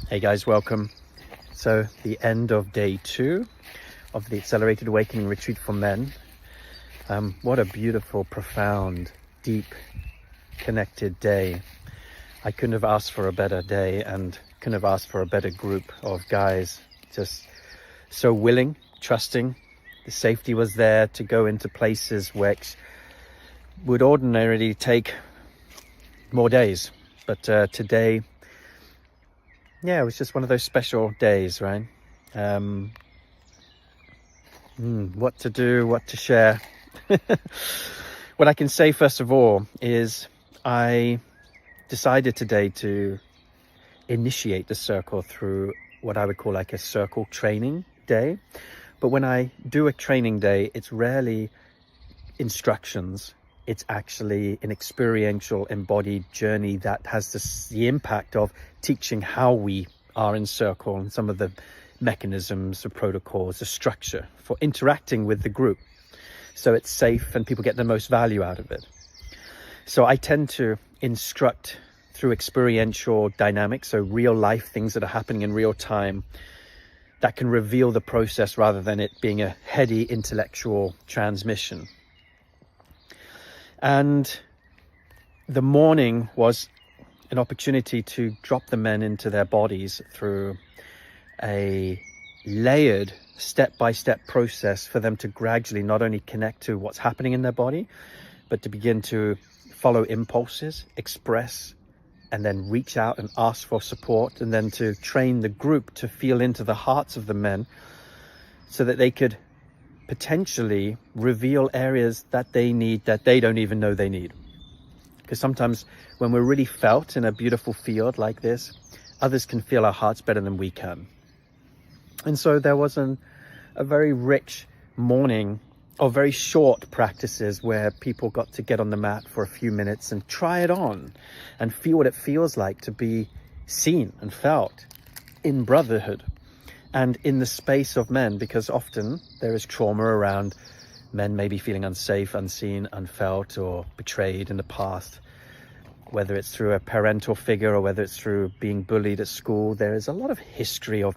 Hey guys, welcome. So the end of day 2 of the Accelerated Awakening Retreat for Men. What a beautiful, profound, deep, connected day. I couldn't have asked for a better day and couldn't have asked for a better group of guys. Just so willing, trusting. The safety was there to go into places which would ordinarily take more days. But today, yeah, it was just one of those special days, right? What to do, what to share. What I can say first of all is I decided today to initiate the circle through what I would call like a circle training day. But when I do a training day, it's rarely instructions. It's actually an experiential embodied journey that has the impact of teaching how we are in circle and some of the mechanisms, the protocols, the structure for interacting with the group. So it's safe and people get the most value out of it. So I tend to instruct through experiential dynamics, so real life things that are happening in real time that can reveal the process rather than it being a heady intellectual transmission. And the morning was an opportunity to drop the men into their bodies through a layered step-by-step process for them to gradually not only connect to what's happening in their body, but to begin to follow impulses, express, and then reach out and ask for support, and then to train the group to feel into the hearts of the men so that they could potentially reveal areas that they need that they don't even know they need. Because sometimes when we're really felt in a beautiful field like this, others can feel our hearts better than we can. And so there was a very rich morning of very short practices where people got to get on the mat for a few minutes and try it on and feel what it feels like to be seen and felt in brotherhood and in the space of men, because often there is trauma around men maybe feeling unsafe, unseen, unfelt, or betrayed in the past. Whether it's through a parental figure or whether it's through being bullied at school, there is a lot of history or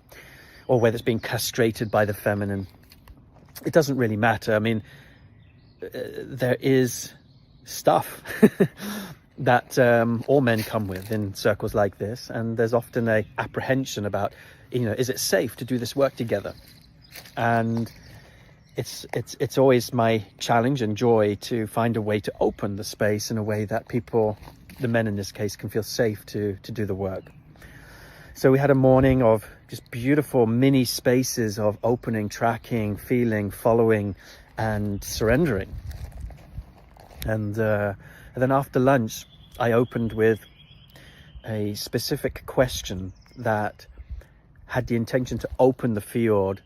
whether it's being castrated by the feminine. It doesn't really matter. I mean, there is stuff that all men come with in circles like this, and there's often a apprehension about, is it safe to do this work together? And it's always my challenge and joy to find a way to open the space in a way that people, the men in this case, can feel safe to do the work. So we had a morning of just beautiful mini spaces of opening, tracking, feeling, following, and surrendering. And then after lunch, I opened with a specific question that had the intention to open the field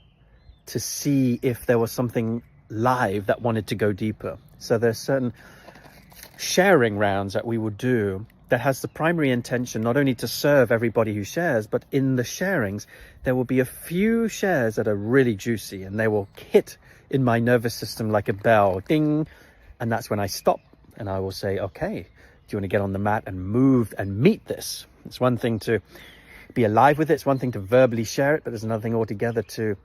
to see if there was something live that wanted to go deeper. So there's certain sharing rounds that we would do that has the primary intention not only to serve everybody who shares, but in the sharings, there will be a few shares that are really juicy and they will hit in my nervous system like a bell, ding. And that's when I stop and I will say, okay, do you want to get on the mat and move and meet this? It's one thing to be alive with it. It's one thing to verbally share it, but there's another thing altogether to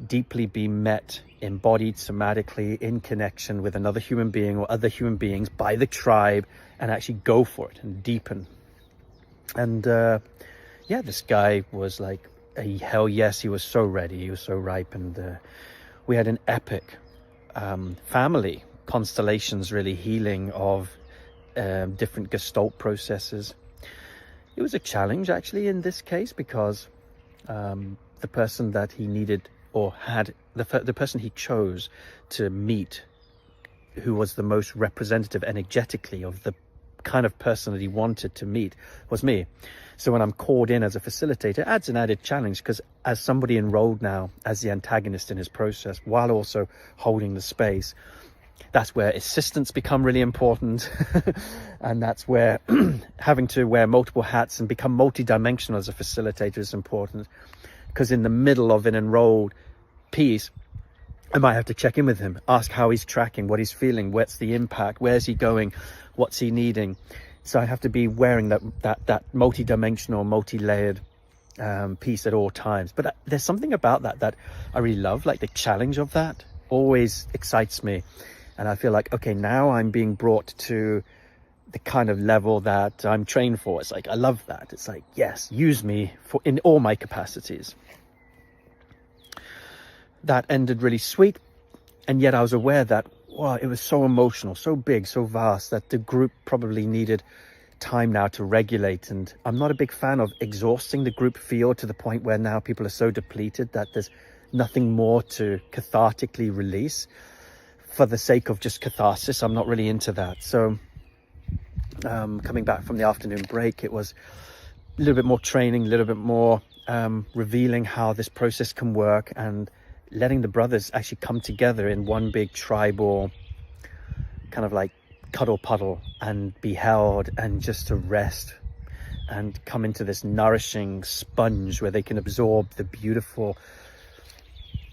deeply be met, embodied somatically in connection with another human being or other human beings by the tribe, and actually go for it and deepen. And this guy was like a hell yes. He was so ready, he was so ripe, and we had an epic family constellations really healing of different gestalt processes. It was a challenge actually in this case because the person that he needed or had, the person he chose to meet, who was the most representative energetically of the kind of person that he wanted to meet, was me. So when I'm called in as a facilitator, it adds an added challenge, because as somebody enrolled now as the antagonist in his process, while also holding the space, that's where assistants become really important. And that's where having to wear multiple hats and become multidimensional as a facilitator is important. Because in the middle of an enrolled piece, I might have to check in with him, ask how he's tracking, what he's feeling, what's the impact, where's he going, what's he needing. So I have to be wearing that multi-dimensional, multi-layered peace at all times. But there's something about that I really love, like the challenge of that always excites me. And I feel like, okay, now I'm being brought to the kind of level that I'm trained for. It's like, I love that. It's like, yes, use me in all my capacities. That ended really sweet. And yet I was aware that, wow, it was so emotional, so big, so vast, that the group probably needed time now to regulate. And I'm not a big fan of exhausting the group field to the point where now people are so depleted that there's nothing more to cathartically release for the sake of just catharsis. I'm not really into that. So coming back from the afternoon break, it was a little bit more training, a little bit more revealing how this process can work, and letting the brothers actually come together in one big tribal kind of like cuddle puddle and be held, and just to rest and come into this nourishing sponge where they can absorb the beautiful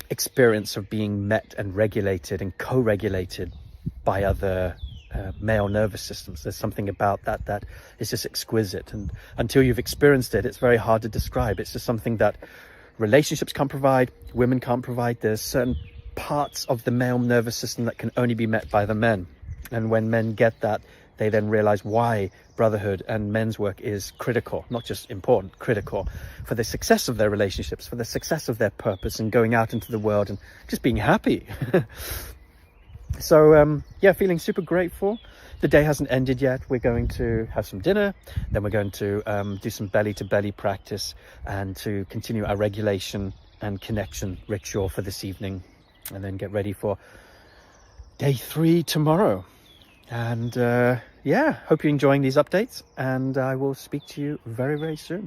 experience of being met and regulated and co-regulated by other male nervous systems. There's something about that is just exquisite, and until you've experienced it, it's very hard to describe. It's just something that relationships can't provide, women can't provide. There's certain parts of the male nervous system that can only be met by the men. And when men get that, they then realize why brotherhood and men's work is critical, not just important, critical for the success of their relationships, for the success of their purpose and going out into the world and just being happy. So, yeah, feeling super grateful. The day hasn't ended yet. We're going to have some dinner, then we're going to do some belly to belly practice and to continue our regulation and connection ritual for this evening, and then get ready for day 3 tomorrow. And yeah, hope you're enjoying these updates, and I will speak to you very, very soon.